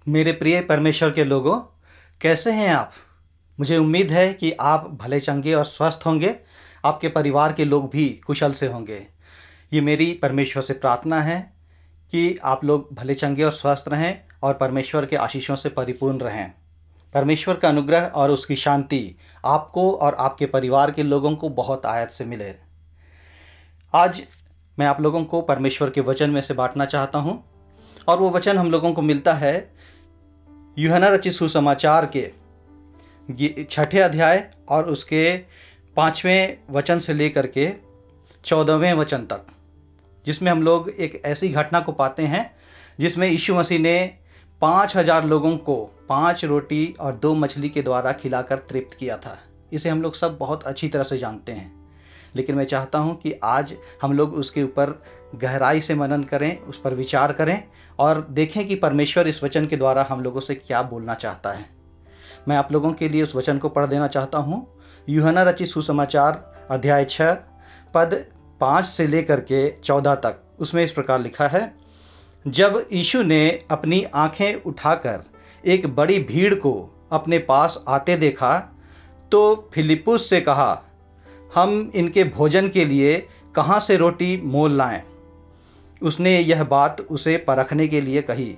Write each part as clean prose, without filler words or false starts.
मेरे प्रिय परमेश्वर के लोगों, कैसे हैं आप? मुझे उम्मीद है कि आप भले चंगे और स्वस्थ होंगे। आपके परिवार के लोग भी कुशल से होंगे। ये मेरी परमेश्वर से प्रार्थना है कि आप लोग भले चंगे और स्वस्थ रहें और परमेश्वर के आशीषों से परिपूर्ण रहें। परमेश्वर का अनुग्रह और उसकी शांति आपको और आपके परिवार के लोगों को बहुत आयत से मिले। आज मैं आप लोगों को परमेश्वर के वचन में से बांटना चाहता हूँ और वो वचन हम लोगों को मिलता है यूहन्ना रचित सुसमाचार के 6 अध्याय और उसके 5वें वचन से लेकर के 14वें वचन तक, जिसमें हम लोग एक ऐसी घटना को पाते हैं जिसमें यीशु मसीह ने 5000 लोगों को 5 रोटी और 2 मछली के द्वारा खिलाकर तृप्त किया था। इसे हम लोग सब बहुत अच्छी तरह से जानते हैं, लेकिन मैं चाहता हूं कि आज हम लोग उसके ऊपर गहराई से मनन करें, उस पर विचार करें और देखें कि परमेश्वर इस वचन के द्वारा हम लोगों से क्या बोलना चाहता है। मैं आप लोगों के लिए उस वचन को पढ़ देना चाहता हूँ। यूहन्ना रचित सुसमाचार अध्याय 6 पद 5 से लेकर के 14 तक। उसमें इस प्रकार लिखा है, जब यीशु ने अपनी आंखें उठाकर एक बड़ी भीड़ को अपने पास आते देखा तो फिलिप्पुस से कहा, हम इनके भोजन के लिए कहाँ से रोटी मोल लाएं? उसने यह बात उसे परखने के लिए कही,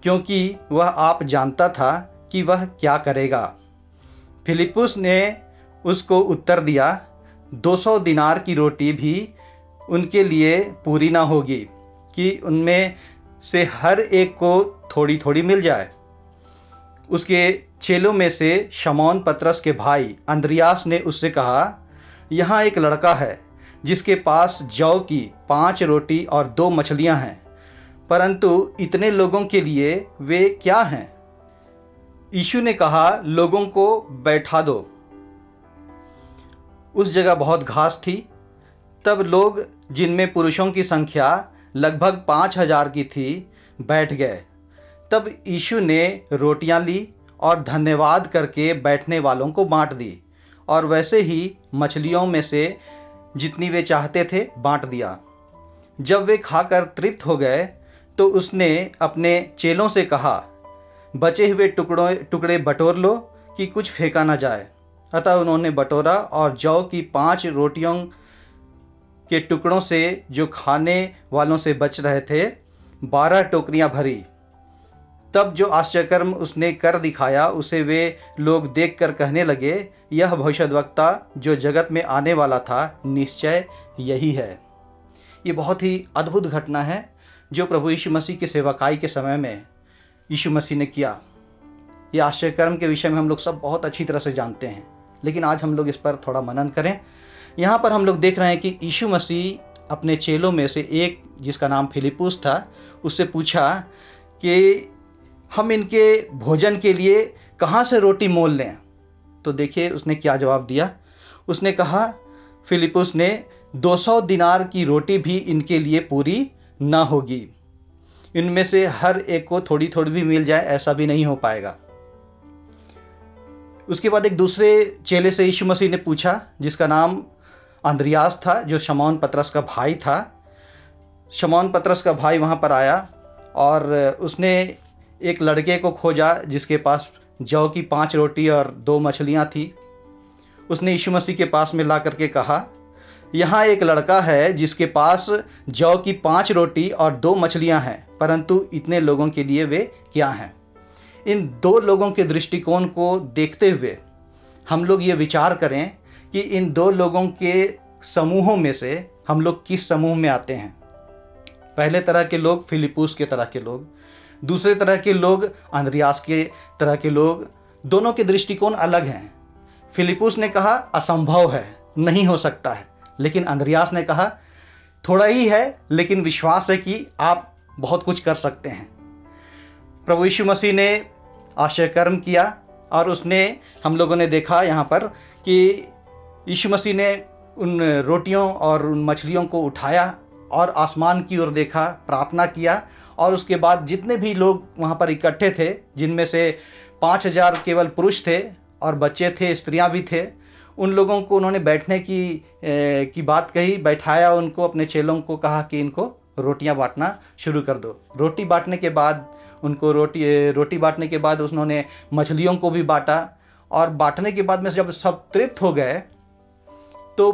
क्योंकि वह आप जानता था कि वह क्या करेगा। फिलिप्पुस ने उसको उत्तर दिया, 200 दिनार की रोटी भी उनके लिए पूरी ना होगी कि उनमें से हर एक को थोड़ी थोड़ी मिल जाए। उसके चेलों में से शमौन पतरस के भाई अंद्रियास ने उससे कहा, यहाँ एक लड़का है जिसके पास जौ की 5 रोटी और 2 मछलियाँ हैं, परंतु इतने लोगों के लिए वे क्या हैं? यीशु ने कहा, लोगों को बैठा दो। उस जगह बहुत घास थी। तब लोग, जिनमें पुरुषों की संख्या लगभग 5000 की थी, बैठ गए। तब यीशु ने रोटियां ली और धन्यवाद करके बैठने वालों को बांट दी, और वैसे ही मछलियों में से जितनी वे चाहते थे बांट दिया। जब वे खाकर तृप्त हो गए तो उसने अपने चेलों से कहा, बचे हुए टुकड़े बटोर लो कि कुछ फेंका ना जाए। अतः उन्होंने बटोरा और जौ की 5 रोटियों के टुकड़ों से जो खाने वालों से बच रहे थे 12 टोकरियां भरी। तब जो आश्चर्यकर्म उसने कर दिखाया उसे वे लोग देखकर कहने लगे, यह भविष्यद्वक्ता जो जगत में आने वाला था निश्चय यही है। ये बहुत ही अद्भुत घटना है जो प्रभु यीशु मसीह की सेवकाई के समय में यीशु मसीह ने किया। ये आश्चर्यकर्म के विषय में हम लोग सब बहुत अच्छी तरह से जानते हैं, लेकिन आज हम लोग इस पर थोड़ा मनन करें। यहाँ पर हम लोग देख रहे हैं कि यीशु मसीह अपने चेलों में से एक, जिसका नाम फिलिप्पुस था, उससे पूछा कि हम इनके भोजन के लिए कहाँ से रोटी मोल लें? तो देखिए उसने क्या जवाब दिया। उसने कहा, फिलिप्पुस ने, 200 दिनार की रोटी भी इनके लिए पूरी ना होगी। इनमें से हर एक को थोड़ी थोड़ी भी मिल जाए, ऐसा भी नहीं हो पाएगा। उसके बाद एक दूसरे चेले से यीशु मसीह ने पूछा, जिसका नाम अंद्रियास था, जो शमौन पतरस का भाई था। शमौन पतरस का भाई वहाँ पर आया और उसने एक लड़के को खोजा जिसके पास जौ की 5 रोटी और 2 मछलियाँ थी। उसने यीशु मसीह के पास में ला करके कहा, यहाँ एक लड़का है जिसके पास जौ की 5 रोटी और 2 मछलियाँ हैं, परंतु इतने लोगों के लिए वे क्या हैं? इन 2 लोगों के दृष्टिकोण को देखते हुए हम लोग ये विचार करें कि इन 2 लोगों के समूहों में से हम लोग किस समूह में आते हैं। पहले तरह के लोग फिलिप्पुस के तरह के लोग, दूसरे तरह के लोग अंद्रियास के तरह के लोग। दोनों के दृष्टिकोण अलग हैं। फिलिप्पुस ने कहा असंभव है, नहीं हो सकता है, लेकिन अंद्रियास ने कहा थोड़ा ही है, लेकिन विश्वास है कि आप बहुत कुछ कर सकते हैं। प्रभु यीशु मसीह ने आश्चर्यकर्म किया और उसने, हम लोगों ने देखा यहाँ पर कि यीशु मसीह ने उन रोटियों और उन मछलियों को उठाया और आसमान की ओर देखा, प्रार्थना किया, और उसके बाद जितने भी लोग वहाँ पर इकट्ठे थे, जिनमें से 5000 केवल पुरुष थे और बच्चे थे, स्त्रियाँ भी थे, उन लोगों को उन्होंने बैठने की बात कही, बैठाया उनको, अपने चेलों को कहा कि इनको रोटियां बांटना शुरू कर दो। रोटी बांटने के बाद उनको रोटी बांटने के बाद उन्होंने मछलियों को भी बांटा, और बांटने के बाद में जब सब तृप्त हो गए तो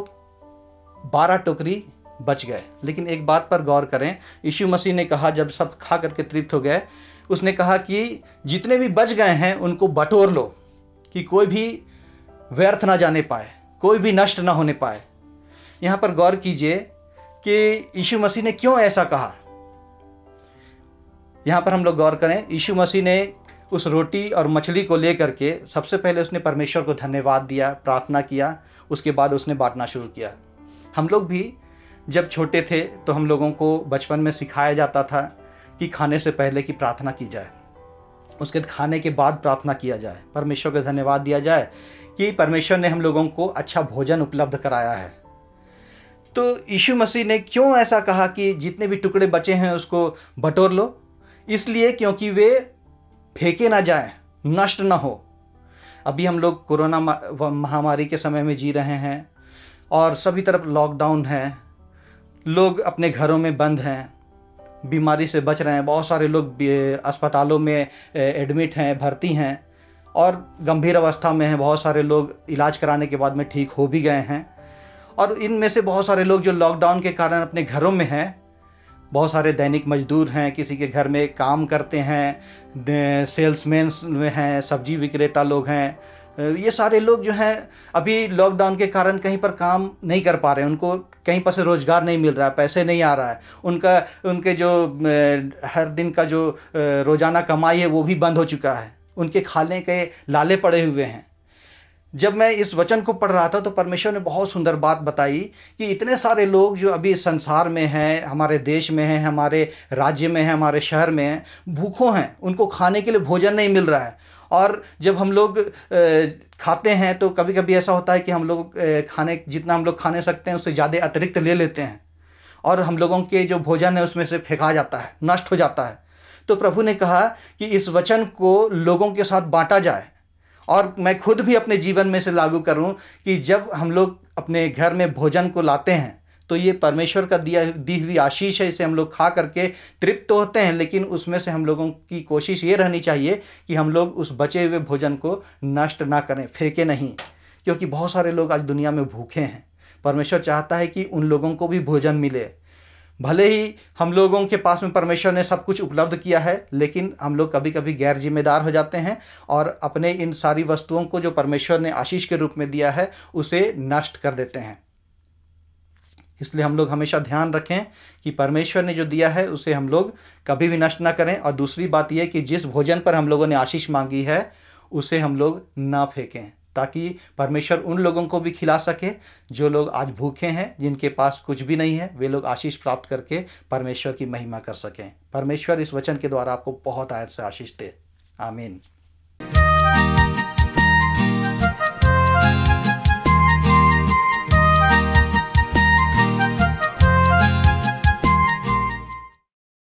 12 टोकरी बच गए। लेकिन एक बात पर गौर करें, यीशु मसीह ने कहा जब सब खा करके तृप्त हो गए, उसने कहा कि जितने भी बच गए हैं उनको बटोर लो, कि कोई भी व्यर्थ ना जाने पाए, कोई भी नष्ट ना होने पाए। यहाँ पर गौर कीजिए कि यीशु मसीह ने क्यों ऐसा कहा। यहाँ पर हम लोग गौर करें, यीशु मसीह ने उस रोटी और मछली को लेकर के सबसे पहले उसने परमेश्वर को धन्यवाद दिया, प्रार्थना किया, उसके बाद उसने बांटना शुरू किया। हम लोग भी जब छोटे थे तो हम लोगों को बचपन में सिखाया जाता था कि खाने से पहले की प्रार्थना की जाए, उसके खाने के बाद प्रार्थना किया जाए, परमेश्वर को धन्यवाद दिया जाए कि परमेश्वर ने हम लोगों को अच्छा भोजन उपलब्ध कराया है। तो यीशु मसीह ने क्यों ऐसा कहा कि जितने भी टुकड़े बचे हैं उसको बटोर लो? इसलिए क्योंकि वे फेंके ना जाएं, नष्ट ना हो। अभी हम लोग कोरोना महामारी के समय में जी रहे हैं और सभी तरफ लॉकडाउन है, लोग अपने घरों में बंद हैं, बीमारी से बच रहे हैं। बहुत सारे लोग अस्पतालों में एडमिट हैं, भर्ती हैं और गंभीर अवस्था में हैं। बहुत सारे लोग इलाज कराने के बाद में ठीक हो भी गए हैं। और इनमें से बहुत सारे लोग जो लॉकडाउन के कारण अपने घरों में हैं, बहुत सारे दैनिक मजदूर हैं, किसी के घर में काम करते हैं, सेल्समैन में हैं, सब्जी विक्रेता लोग हैं। ये सारे लोग जो हैं अभी लॉकडाउन के कारण कहीं पर काम नहीं कर पा रहे हैं, उनको कहीं पर से रोज़गार नहीं मिल रहा है, पैसे नहीं आ रहा है, उनके जो हर दिन का जो रोज़ाना कमाई है वो भी बंद हो चुका है, उनके खाने के लाले पड़े हुए हैं। जब मैं इस वचन को पढ़ रहा था तो परमेश्वर ने बहुत सुंदर बात बताई कि इतने सारे लोग जो अभी संसार में हैं, हमारे देश में हैं, हमारे राज्य में हैं, हमारे शहर में हैं, भूखों हैं, उनको खाने के लिए भोजन नहीं मिल रहा है। और जब हम लोग खाते हैं तो कभी कभी ऐसा होता है कि हम लोग जितना हम लोग खाने सकते हैं उससे ज़्यादा अतिरिक्त ले लेते हैं और हम लोगों के जो भोजन है उसमें से फेंका जाता है, नष्ट हो जाता है। तो प्रभु ने कहा कि इस वचन को लोगों के साथ बांटा जाए, और मैं खुद भी अपने जीवन में से लागू करूं कि जब हम लोग अपने घर में भोजन को लाते हैं तो ये परमेश्वर का दी हुई आशीष है, इसे हम लोग खा करके तृप्त होते हैं। लेकिन उसमें से हम लोगों की कोशिश ये रहनी चाहिए कि हम लोग उस बचे हुए भोजन को नष्ट ना करें, फेंके नहीं, क्योंकि बहुत सारे लोग आज दुनिया में भूखे हैं। परमेश्वर चाहता है कि उन लोगों को भी भोजन मिले। भले ही हम लोगों के पास में परमेश्वर ने सब कुछ उपलब्ध किया है, लेकिन हम लोग कभी कभी गैर जिम्मेदार हो जाते हैं और अपने इन सारी वस्तुओं को जो परमेश्वर ने आशीष के रूप में दिया है उसे नष्ट कर देते हैं। इसलिए हम लोग हमेशा ध्यान रखें कि परमेश्वर ने जो दिया है उसे हम लोग कभी भी नष्ट ना करें। और दूसरी बात यह कि जिस भोजन पर हम लोगों ने आशीष मांगी है उसे हम लोग ना फेंकें, ताकि परमेश्वर उन लोगों को भी खिला सके जो लोग आज भूखे हैं, जिनके पास कुछ भी नहीं है, वे लोग आशीष प्राप्त करके परमेश्वर की महिमा कर सकें। परमेश्वर इस वचन के द्वारा आपको बहुत आयत से आशीष दे। आमीन।